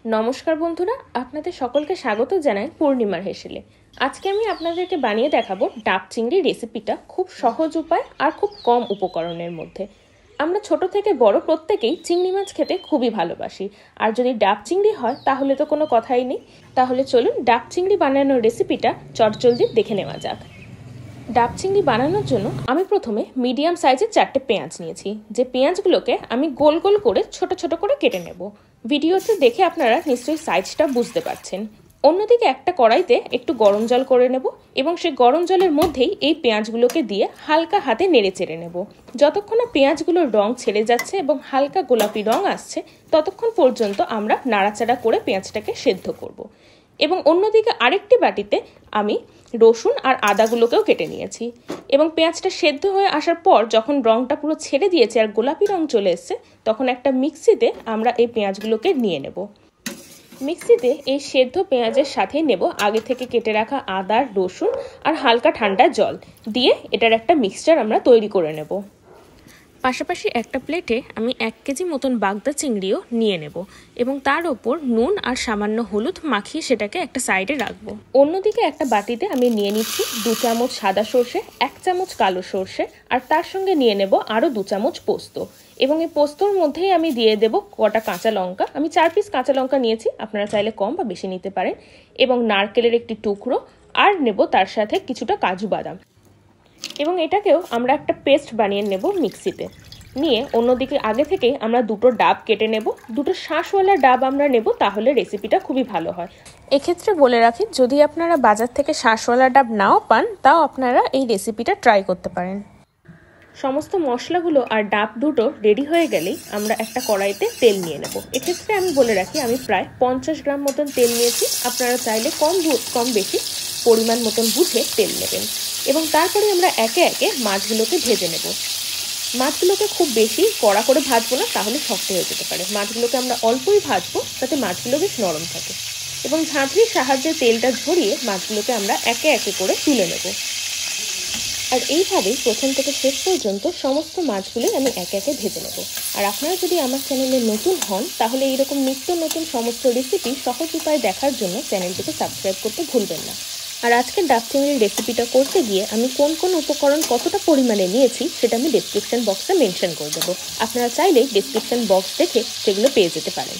নমস্কার বন্ধুরা, আপনাদের সকলকে স্বাগত জানাই পূর্ণিমার হেসেলে। আজকে আমি আপনাদেরকে বানিয়ে দেখাবো ডাব চিংড়ি রেসিপিটা খুব সহজ উপায় আর খুব কম উপকরণের মধ্যে। আমরা ছোট থেকে বড় প্রত্যেকেই চিংড়ি মাছ খেতে খুবই ভালোবাসি, আর যদি ডাব চিংড়ি হয় তাহলে তো কোনো কথাই নেই। তাহলে চলুন ডাব চিংড়ি বানানোর রেসিপিটা চটজলদি দেখে নেওয়া যাক। ডাব চিংড়ি বানানোর জন্য আমি প্রথমে মিডিয়াম সাইজের 4টে পেঁয়াজ নিয়েছি। যে পেঁয়াজগুলোকে আমি গোল গোল করে ছোট ছোট করে কেটে নেব। ভিডিওতে দেখে আপনারা নিশ্চয়ই সাইজটা বুঝতে পারছেন। অন্যদিকে একটা কড়াইতে একটু গরম জল করে নেব এবং সেই গরম জলের মধ্যেই এই পেঁয়াজগুলোকে দিয়ে হালকা হাতে নেড়ে চেড়ে নেব। যতক্ষণ না পেঁয়াজগুলোর রং ছেড়ে যাচ্ছে এবং হালকা গোলাপি রং আসছে ততক্ষণ পর্যন্ত আমরা নাড়াচাড়া করে পেঁয়াজটাকে সেদ্ধ করব। এবং অন্যদিকে আরেকটি বাটিতে আমি রসুন আর আদাগুলোকেও কেটে নিয়েছি এবং পেঁয়াজটা সেদ্ধ হয়ে আসার পর যখন রংটা পুরো ছেড়ে দিয়েছে আর গোলাপি রং চলে এসছে তখন একটা মিক্সিতে আমরা এই পেঁয়াজগুলোকে নিয়ে নেব। মিক্সিতে এই সেদ্ধ পেঁয়াজের সাথে নেব আগে থেকে কেটে রাখা আদা, রসুন আর হালকা ঠান্ডা জল দিয়ে এটার একটা মিক্সচার আমরা তৈরি করে নেব। পাশাপাশি একটা প্লেটে আমি 1 কেজি মতন বাগদা চিংড়িও নিয়ে নেব এবং তার ওপর নুন আর সামান্য হলুদ মাখিয়ে সেটাকে একটা সাইডে রাখবো। অন্যদিকে একটা বাটিতে আমি নিয়ে নিচ্ছি 2 চামচ সাদা সর্ষে, 1 চামচ কালো সর্ষে আর তার সঙ্গে নিয়ে নেব আরও 2 চামচ পোস্ত। এবং এই পোস্তর মধ্যেই আমি দিয়ে দেব কটা কাঁচা লঙ্কা। আমি 4 পিস কাঁচা লঙ্কা নিয়েছি, আপনারা চাইলে কম বা বেশি নিতে পারেন। এবং নারকেলের একটি টুকরো আর নেব তার সাথে কিছুটা কাজু বাদাম। এবং এটাকেও আমরা একটা পেস্ট বানিয়ে নেব মিক্সিতে। নিয়ে অন্যদিকে আগে থেকেই আমরা 2টো ডাব কেটে নেব। 2টো শাঁসওয়ালা ডাব আমরা নেব, তাহলে রেসিপিটা খুবই ভালো হয়। এক্ষেত্রে বলে রাখি, যদি আপনারা বাজার থেকে শাঁসওয়ালা ডাব নাও পান তাও আপনারা এই রেসিপিটা ট্রাই করতে পারেন। সমস্ত মশলাগুলো আর ডাব দুটো রেডি হয়ে গেলেই আমরা একটা কড়াইতে তেল নিয়ে নেব। এক্ষেত্রে আমি বলে রাখি আমি প্রায় 50 গ্রাম মতন তেল নিয়েছি। আপনারা চাইলে কম বেশি পরিমাণ মতন বুঝে তেল নেবেন। এবং তারপরে আমরা একে একে মাছগুলোকে ভেজে নেব। মাছগুলোকে খুব বেশি কড়া করে ভাজবো না, তাহলে শক্ত হয়ে যেতে পারে। মাছগুলোকে আমরা অল্পই ভাজবো যাতে মাছগুলো বেশ নরম থাকে। এবং ঝাঁঝরির সাহায্যে তেলটা ঝরিয়ে মাছগুলোকে আমরা একে একে করে তুলে নেব। আর এইভাবেই প্রথম থেকে শেষ পর্যন্ত সমস্ত মাছগুলোই আমি একে একে ভেজে নেব। আর আপনারা যদি আমার চ্যানেলে নতুন হন তাহলে এইরকম নিত্য নতুন সমস্ত রেসিপি সহজ উপায় দেখার জন্য চ্যানেলটিকে সাবস্ক্রাইব করতে ভুলবেন না। আর আজকের ডাব চিংড়ির রেসিপিটা করতে গিয়ে আমি কোন কোন উপকরণ কতটা পরিমাণে নিয়েছি সেটা আমি ডেসক্রিপশন বক্সে মেনশন করে দেবো। আপনারা চাইলেই ডেসক্রিপশন বক্স দেখে সেগুলো পেয়ে যেতে পারেন।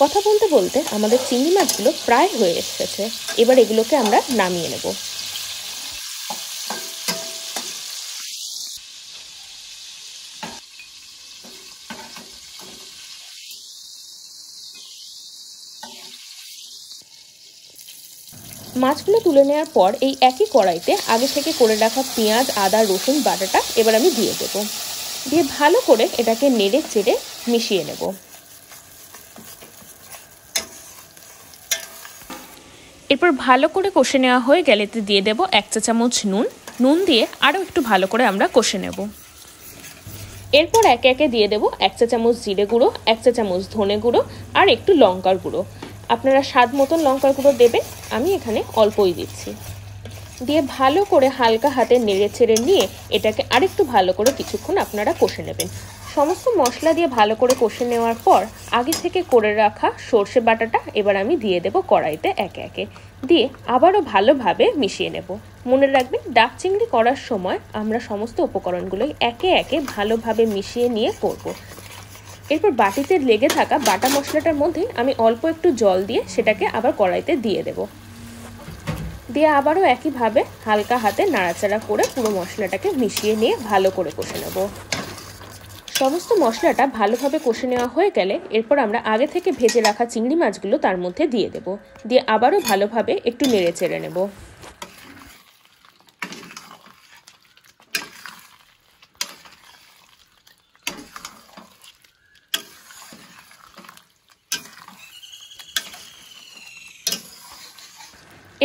কথা বলতে বলতে আমাদের চিংড়ি মাছগুলো প্রায় হয়ে এসেছে। এবার এগুলোকে আমরা নামিয়ে নেব। মাছগুলো তুলে নেওয়ার পর এই একই কড়াইতে আগে থেকে করে রাখা পেঁয়াজ, আদা, রসুন বাটাটা এবার আমি দিয়ে দেবো। দিয়ে ভালো করে এটাকে নেড়ে চেড়ে মিশিয়ে নেব। এরপর ভালো করে কষে নেওয়া হয়ে গেলে দিয়ে দেবো 1 চা চামচ নুন দিয়ে আরও একটু ভালো করে আমরা কষে নেব। এরপর একে একে দিয়ে দেবো 1 চা চামচ জিরে গুঁড়ো, 1 চা চামচ ধনে গুঁড়ো আর একটু লঙ্কার গুঁড়ো। আপনারা স্বাদ মতন লঙ্কার গুঁড়ো দেবেন, আমি এখানে অল্পই দিচ্ছি। দিয়ে ভালো করে হালকা হাতে নেড়ে ছেড়ে নিয়ে এটাকে আরেকটু ভালো করে কিছুক্ষণ আপনারা কষে নেবেন। সমস্ত মশলা দিয়ে ভালো করে কষে নেওয়ার পর আগে থেকে করে রাখা সর্ষে বাটাটা এবার আমি দিয়ে দেব কড়াইতে একে একে। দিয়ে আবারও ভালোভাবে মিশিয়ে নেব। মনে রাখবেন, ডাব চিংড়ি করার সময় আমরা সমস্ত উপকরণগুলোই একে একে ভালোভাবে মিশিয়ে নিয়ে করব। এরপর বাটিতে লেগে থাকা বাটা মশলাটার মধ্যে আমি অল্প একটু জল দিয়ে সেটাকে আবার কড়াইতে দিয়ে দেব। দিয়ে আবারও একইভাবে হালকা হাতে নাড়াচাড়া করে পুরো মশলাটাকে মিশিয়ে নিয়ে ভালো করে কষে নেব। সমস্ত মশলাটা ভালোভাবে কষে নেওয়া হয়ে গেলে এরপর আমরা আগে থেকে ভেজে রাখা চিংড়ি মাছগুলো তার মধ্যে দিয়ে দেব। দিয়ে আবারও ভালোভাবে একটু নেড়ে চেড়ে নেব।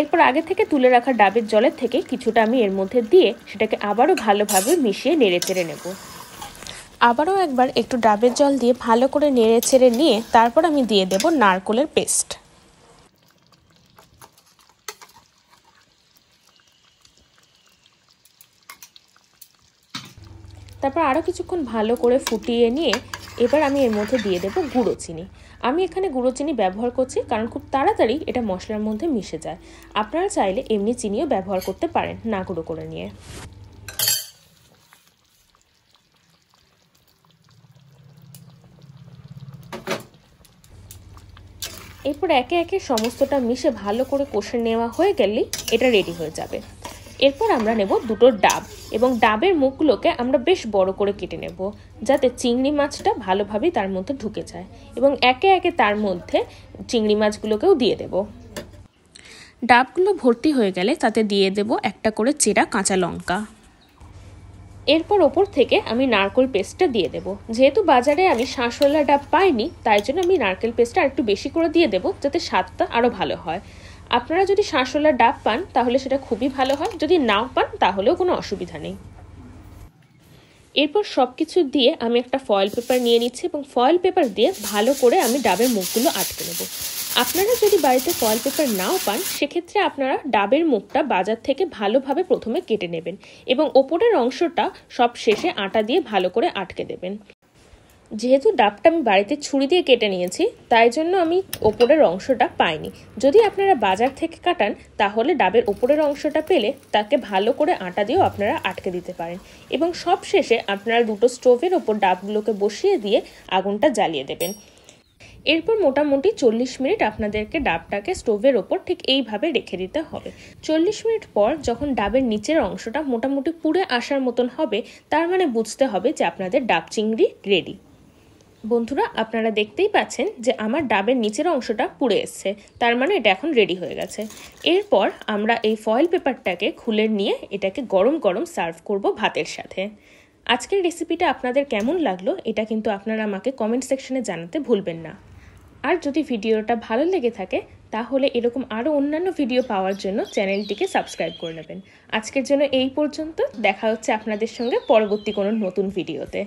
এরপর আগে থেকে তুলে রাখা ডাবের জলের থেকে কিছুটা আমি এর মধ্যে দিয়ে সেটাকে আবারও ভালোভাবে মিশিয়ে নেড়ে চেড়ে নেব। আবারও একবার একটু ডাবের জল দিয়ে ভালো করে নেড়ে চেড়ে নিয়ে তারপর আমি দিয়ে দেব নারকেলের পেস্ট। তারপর আরও কিছুক্ষণ ভালো করে ফুটিয়ে নিয়ে এবার আমি এর মধ্যে দিয়ে দেব গুঁড়ো চিনি। আমি এখানে গুঁড়ো চিনি ব্যবহার করছি কারণ খুব তাড়াতাড়ি এটা মশলার মধ্যে মিশে যায়। আপনারা চাইলে এমনি চিনিও ব্যবহার করতে পারেন না গুঁড়ো করে নিয়ে। এরপর একে একে সমস্তটা মিশে ভালো করে কষে নেওয়া হয়ে গেলেই এটা রেডি হয়ে যাবে। এরপর আমরা নেব দুটো ডাব এবং ডাবের মুখগুলোকে আমরা বেশ বড় করে কেটে নেব, যাতে চিংড়ি মাছটা ভালোভাবে তার মধ্যে ঢুকে যায়। এবং একে একে তার মধ্যে চিংড়ি মাছগুলোকেও দিয়ে দেব। ডাবগুলো ভর্তি হয়ে গেলে তাতে দিয়ে দেব একটা করে চেরা কাঁচা লঙ্কা। এরপর ওপর থেকে আমি নারকেল পেস্টটা দিয়ে দেব। যেহেতু বাজারে আমি শাঁসওয়ালা ডাব পাইনি, তাই জন্য আমি নারকেল পেস্টটা একটু বেশি করে দিয়ে দেব, যাতে স্বাদটা আরও ভালো হয়। আপনারা যদি শাঁসওয়ালা ডাব পান তাহলে সেটা খুবই ভালো হয়, যদি নাও পান তাহলেও কোনো অসুবিধা নেই। এরপর সব কিছু দিয়ে আমি একটা ফয়েল পেপার নিয়ে নিচ্ছি এবং ফয়েল পেপার দিয়ে ভালো করে আমি ডাবের মুখগুলো আটকে নেব। আপনারা যদি বাড়িতে ফয়েল পেপার নাও পান, সেক্ষেত্রে আপনারা ডাবের মুখটা বাজার থেকে ভালোভাবে প্রথমে কেটে নেবেন এবং ওপরের অংশটা সব শেষে আটা দিয়ে ভালো করে আটকে দেবেন। যেহেতু ডাবটা আমি বাড়িতে ছুরি দিয়ে কেটে নিয়েছি, তাই জন্য আমি ওপরের অংশটা পাইনি। যদি আপনারা বাজার থেকে কাটান তাহলে ডাবের ওপরের অংশটা পেলে তাকে ভালো করে আটা দিয়েও আপনারা আটকে দিতে পারেন। এবং সব শেষে আপনারা দুটো স্টোভের ওপর ডাবগুলোকে বসিয়ে দিয়ে আগুনটা জ্বালিয়ে দেবেন। এরপর মোটামুটি 40 মিনিট আপনাদেরকে ডাবটাকে স্টোভের ওপর ঠিক এইভাবে রেখে দিতে হবে। 40 মিনিট পর যখন ডাবের নিচের অংশটা মোটামুটি পুড়ে আসার মতন হবে, তার মানে বুঝতে হবে যে আপনাদের ডাব চিংড়ি রেডি। বন্ধুরা, আপনারা দেখতেই পাচ্ছেন যে আমার ডাবের নিচের অংশটা পুড়ে এসছে, তার মানে এটা এখন রেডি হয়ে গেছে। এরপর আমরা এই ফয়েল পেপারটাকে খুলে নিয়ে এটাকে গরম গরম সার্ভ করব ভাতের সাথে। আজকের রেসিপিটা আপনাদের কেমন লাগলো এটা কিন্তু আপনারা আমাকে কমেন্ট সেকশনে জানাতে ভুলবেন না। আর যদি ভিডিওটা ভালো লেগে থাকে তাহলে এরকম আরও অন্যান্য ভিডিও পাওয়ার জন্য চ্যানেলটিকে সাবস্ক্রাইব করে নেবেন। আজকের জন্য এই পর্যন্ত। দেখা হচ্ছে আপনাদের সঙ্গে পরবর্তী কোনো নতুন ভিডিওতে।